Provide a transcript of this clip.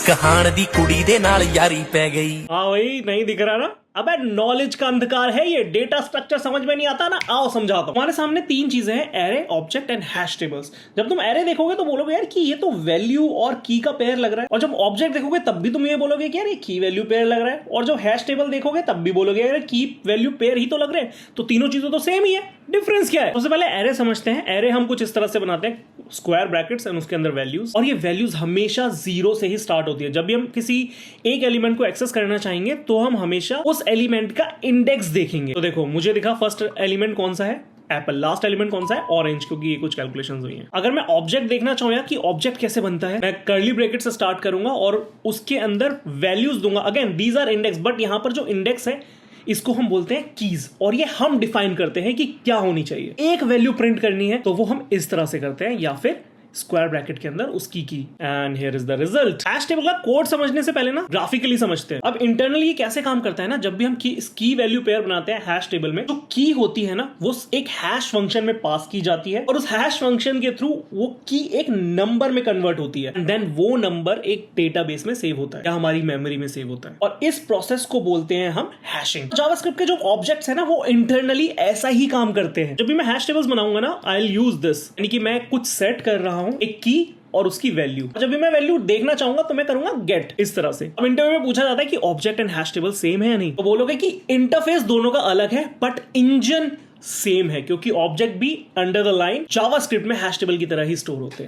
कहान दी कुड़ी दे नाल यारी पै गई। हाँ भाई, नहीं दिख रहा ना? अबे नॉलेज का अंधकार है ये, डेटा स्ट्रक्चर समझ में नहीं आता ना। आओ समझाता हूं। हमारे सामने तीन चीजें हैं, array, object and hash tables. जब तुम एरे देखोगे तो बोलोगे यार कि ये तो वैल्यू और की का पेयर लग रहा है, और जब ऑब्जेक्ट देखोगे तब भी तुम ये बोलोगे कि यार ये की वैल्यू पेयर लग रहा है, और जब हैश टेबल देखोगे तब भी बोलोगे यार की वैल्यू पेयर ही तो लग रहे हैं। तो तीनों चीजें तो सेम ही है, डिफरेंस क्या है? सबसे पहले एरे समझते हैं। एरे हम कुछ इस तरह से बनाते हैं, स्क्वायर ब्रैकेट्स एंड उसके अंदर वैल्यूज, और ये वैल्यूज हमेशा जीरो से ही स्टार्ट होती है। जब भी हम किसी एक एलिमेंट को एक्सेस करना चाहेंगे तो हम हमेशा उस एलिमेंट का इंडेक्स देखेंगे। तो देखो, मुझे दिखा फर्स्ट एलिमेंट कौन सा है, एप्पल। लास्ट एलिमेंट कौन सा है, ऑरेंज, क्योंकि ये कुछ कैलकुलेशंस हुई हैं। अगर मैं ऑब्जेक्ट देखना चाहूँ यार कि ऑब्जेक्ट कैसे बनता है, मैं कर्ली ब्रैकेट से स्टार्ट करूंगा और उसके अंदर वैल्यूज दूंगा। Again these are index, but यहां पर जो इंडेक्स है इसको हम बोलते हैं कीज, और ये हम डिफाइन करते हैं कि क्या होनी चाहिए। एक वैल्यू प्रिंट करनी है तो वो हम इस तरह से करते हैं, या फिर स्क्वायर ब्रैकेट के अंदर उसकी की। And here is the result. Hash table का कोड समझने से पहले ना ग्राफिकली समझते हैं। अब इंटरनली ये कैसे काम करता है ना, जब भी हम की वैल्यू पेयर बनाते हैं हैश टेबल में, जो की होती है ना वो एक हैश फंक्शन में पास की जाती है, और उस हैश फंक्शन के थ्रू वो की एक नंबर में कन्वर्ट होती है, एंड देन वो नंबर एक डेटाबेस में सेव होता है या हमारी मेमोरी में सेव होता है, और इस प्रोसेस को बोलते हैं हम हैशिंग। जावास्क्रिप्ट के जो ऑब्जेक्ट्स है ना वो इंटरनली ऐसा ही काम करते हैं। जब भी मैं हैश टेबल्स बनाऊंगा ना, आई विल यूज दिस, यानी कि मैं कुछ सेट कर रहा हूं, एक की और उसकी वैल्यू। जब भी मैं वैल्यू देखना चाहूंगा तो मैं करूंगा गेट, इस तरह से। अब इंटरव्यू में पूछा जाता है कि object and hash table same है या नहीं, तो बोलोगे कि इंटरफेस दोनों का अलग है बट इंजन सेम है, क्योंकि ऑब्जेक्ट भी अंडर द लाइन जावास्क्रिप्ट में हैश टेबल की तरह ही स्टोर होते हैं।